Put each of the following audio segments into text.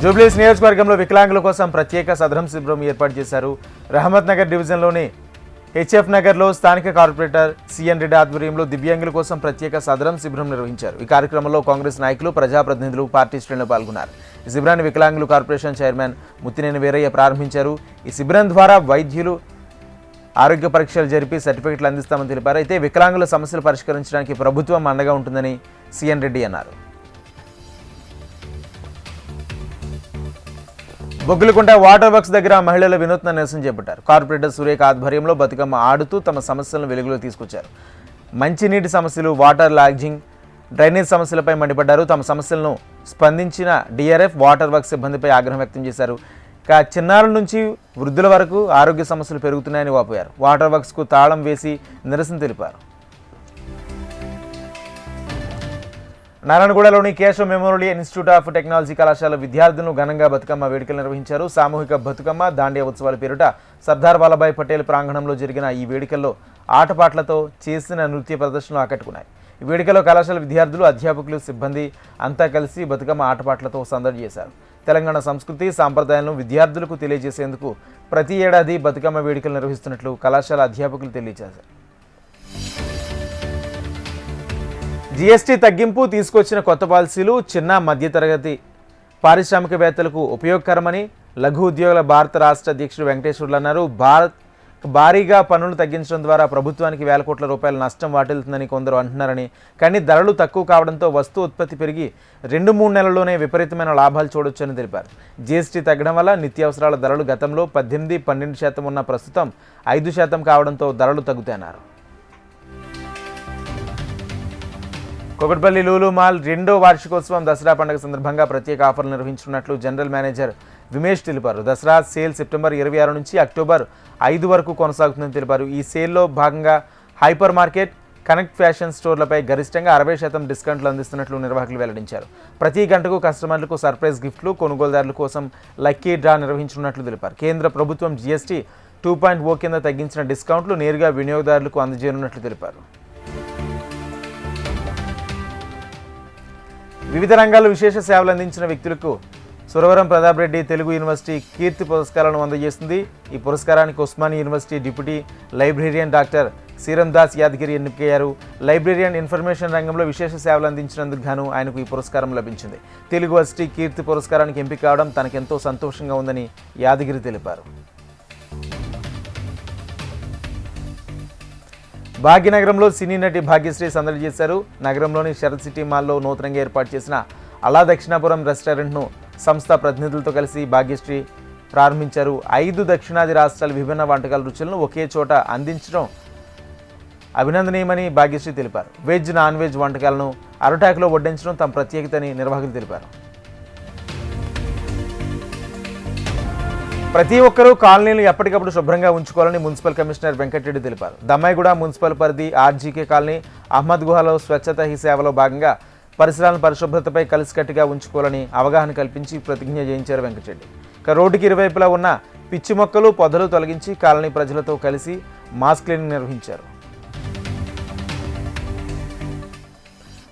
జూబ్లీహిల్స్ నియోజకవర్గంలో వికలాంగుల కోసం ప్రత్యేక సదరం శిబిరం ఏర్పాటు చేశారు. రహమత్ నగర్ డివిజన్లోని హెచ్ఎఫ్ నగర్లో స్థానిక కార్పొరేటర్ సిఎన్ రెడ్డి ఆధ్వర్యంలో దివ్యాంగుల కోసం ప్రత్యేక సదరం శిబిరం నిర్వహించారు. ఈ కార్యక్రమంలో కాంగ్రెస్ నాయకులు, ప్రజాప్రతినిధులు, పార్టీ శ్రేణులు పాల్గొన్నారు. ఈ శిబిరాన్ని వికలాంగుల కార్పొరేషన్ చైర్మన్ ముత్తినేని వీరయ్య ప్రారంభించారు. ఈ శిబిరం ద్వారా వైద్యులు ఆరోగ్య పరీక్షలు జరిపి సర్టిఫికెట్లు అందిస్తామని తెలిపారు. అయితే వికలాంగుల సమస్యలు పరిష్కరించడానికి ప్రభుత్వం అండగా ఉంటుందని సిఎన్ రెడ్డి అన్నారు. బొగ్గులకుంట వాటర్ వర్క్స్ దగ్గర మహిళల వినూత్న నిరసన చేపట్టారు. కార్పొరేటర్ సురేఖ ఆధ్వర్యంలో బతుకమ్మ ఆడుతూ తమ సమస్యలను వెలుగులో తీసుకొచ్చారు. మంచినీటి సమస్యలు, వాటర్ లాడ్జింగ్, డ్రైనేజ్ సమస్యలపై మండిపడ్డారు. తమ సమస్యలను స్పందించిన డిఆర్ఎఫ్, వాటర్ వర్క్స్ సిబ్బందిపై ఆగ్రహం వ్యక్తం చేశారు. చిన్నారుల నుంచి వృద్ధుల వరకు ఆరోగ్య సమస్యలు పెరుగుతున్నాయని వాపోయారు. వాటర్ వర్క్స్కు తాళం వేసి నిరసన తెలిపారు. నారాయణగూడలోని Keshav memorial institute of technology కళాశాల విద్యార్థులను ఘనంగా బతుకమ్మ వేడుకలు నిర్వహించారు. సామూహిక బతుకమ్మ, దాండియా ఉత్సవాల పేరిట సర్దార్ వల్లభాయ్ పటేల్ ప్రాంగణంలో జరిగిన ఈ వేడుకల్లో ఆటపాట్లతో చేసిన నృత్య ప్రదర్శనలు ఆకట్టుకున్నాయి. ఈ వేడుకలో కళాశాల విద్యార్థులు, అధ్యాపకులు, సిబ్బంది అంతా కలిసి బతుకమ్మ ఆటపాట్లతో సందడి చేశారు. తెలంగాణ సంస్కృతి, సాంప్రదాయాలను విద్యార్థులకు తెలియజేసేందుకు ప్రతి ఏడాది బతుకమ్మ వేడుకలు నిర్వహిస్తున్నట్లు కళాశాల అధ్యాపకులు తెలియజేశారు. జీఎస్టీ తగ్గింపు తీసుకొచ్చిన కొత్త పాలసీలు చిన్న మధ్యతరగతి పారిశ్రామికవేత్తలకు ఉపయోగకరమని లఘు ఉద్యోగుల భారత రాష్ట్ర అధ్యక్షుడు వెంకటేశ్వర్లు అన్నారు. భారీగా పన్నులు తగ్గించడం ద్వారా ప్రభుత్వానికి వేల కోట్ల రూపాయల నష్టం వాటిల్తుందని కొందరు అంటున్నారని, కానీ ధరలు తక్కువ కావడంతో వస్తు ఉత్పత్తి పెరిగి 2-3 నెలల్లోనే విపరీతమైన లాభాలు చూడొచ్చని తెలిపారు. జీఎస్టీ తగ్గడం వల్ల నిత్యావసరాల ధరలు గతంలో 18-12% ఉన్న ప్రస్తుతం 5% కావడంతో ధరలు తగ్గుతాయన్నారు. కూకట్పల్లి లూలు మాల్ 2వ వార్షికోత్సవం దసరా పండుగ సందర్భంగా ప్రత్యేక ఆఫర్లు నిర్వహించున్నట్లు జనరల్ మేనేజర్ విమేష్ తెలిపారు. దసరా సేల్ సెప్టెంబర్ 26 నుంచి అక్టోబర్ 5 వరకు కొనసాగుతుందని తెలిపారు. ఈ సేల్లో భాగంగా హైపర్ మార్కెట్, కనెక్ట్ ఫ్యాషన్ స్టోర్లపై గరిష్టంగా 60% డిస్కౌంట్లు అందిస్తున్నట్లు నిర్వాహకులు వెల్లడించారు. ప్రతి గంటకు కస్టమర్లకు సర్ప్రైజ్ గిఫ్ట్లు, కొనుగోలుదారుల కోసం లక్కీ డ్రా నిర్వహించనున్నట్లు తెలిపారు. కేంద్ర ప్రభుత్వం జీఎస్టీ 2.0 కింద తగ్గించిన డిస్కౌంట్లు నేరుగా వినియోగదారులకు అందజేయనున్నట్లు తెలిపారు. వివిధ రంగాల్లో విశేష సేవలు అందించిన వ్యక్తులకు సురవరం ప్రతాప్ రెడ్డి తెలుగు యూనివర్సిటీ కీర్తి పురస్కారాలను అందజేస్తుంది. ఈ పురస్కారానికి Osmania university deputy librarian doctor Seeram Das Yadagiri ఎన్నికయ్యారు. లైబ్రేరియన్ ఇన్ఫర్మేషన్ రంగంలో విశేష సేవలు అందించినందుకు గాను ఆయనకు ఈ పురస్కారం లభించింది. తెలుగు యూనివర్సిటీ కీర్తి పురస్కారానికి ఎంపిక కావడం తనకెంతో సంతోషంగా ఉందని యాదగిరి తెలిపారు. భాగ్యనగరంలో సినీ నటి భాగ్యశ్రీ సందడి చేశారు. నగరంలోని శరత్ సిటీ మాల్లో నూతనంగా ఏర్పాటు చేసిన అలా దక్షిణాపురం రెస్టారెంట్ను సంస్థ ప్రతినిధులతో కలిసి భాగ్యశ్రీ ప్రారంభించారు. 5 దక్షిణాది రాష్ట్రాల విభిన్న వంటకాల రుచులను ఒకే చోట అందించడం అభినందనీయమని భాగ్యశ్రీ తెలిపారు. వెజ్, నాన్ వెజ్ వంటకాలను అరటాకులో వడ్డించడం తమ ప్రత్యేకతని నిర్వాహకులు తెలిపారు. ప్రతి ఒక్కరూ కాలనీలు ఎప్పటికప్పుడు శుభ్రంగా ఉంచుకోవాలని మున్సిపల్ కమిషనర్ వెంకటరెడ్డి తెలిపారు. దమ్మాయిగూడ మున్సిపల్ పరిధి ఆర్జీకే కాలనీ, అహ్మద్ గుహాలో స్వచ్ఛత హీ సేవలో భాగంగా పరిసరాల పరిశుభ్రతపై కలిసికట్టుగా ఉంచుకోవాలని అవగాహన కల్పించి ప్రతిజ్ఞ చేయించారు వెంకటరెడ్డి. రోడ్డుకి ఇరువైపులా ఉన్న పిచ్చి మొక్కలు, పొదలు తొలగించి కాలనీ ప్రజలతో కలిసి మాస్ క్లీనింగ్ నిర్వహించారు.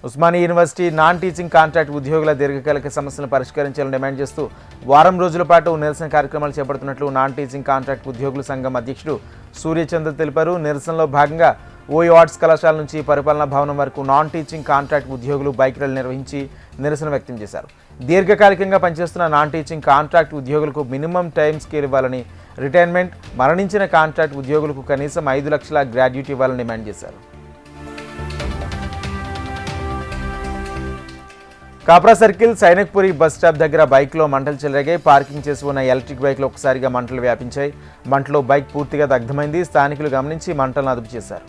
Osmania university non teaching contract ఉద్యోగుల దీర్ఘకాలిక సమస్యలను పరిష్కరించాలని డిమాండ్ చేస్తూ వారం రోజుల పాటు నిరసన కార్యక్రమాలు చేపడుతున్నట్లు నాన్ టీచింగ్ కాంట్రాక్ట్ ఉద్యోగుల సంఘం అధ్యక్షుడు సూర్యచంద్ర తెలిపారు. నిరసనలో భాగంగా ఓయూ ఆర్ట్స్ కళాశాల నుంచి పరిపాలనా భవనం వరకు నాన్ టీచింగ్ కాంట్రాక్ట్ ఉద్యోగులు బైక్ ర్యాలీ నిర్వహించి నిరసన వ్యక్తం చేశారు. దీర్ఘకాలికంగా పనిచేస్తున్న నాన్ టీచింగ్ కాంట్రాక్ట్ ఉద్యోగులకు మినిమం టైం స్కేల్ ఇవ్వాలని, రిటైర్మెంట్, మరణించిన కాంట్రాక్ట్ ఉద్యోగులకు కనీసం 5 లక్షల గ్రాడ్యుయేట్ ఇవ్వాలని డిమాండ్ చేశారు. Kapra circle Sainikpuri bus stop దగ్గర బైక్లో మంటలు చెలరేగాయి. పార్కింగ్ చేసి ఉన్న ఎలక్ట్రిక్ బైక్లో ఒకసారిగా మంటలు వ్యాపించాయి. మంటలో బైక్ పూర్తిగా దగ్ధమైంది. స్థానికులు గమనించి మంటలను అదుపు చేశారు.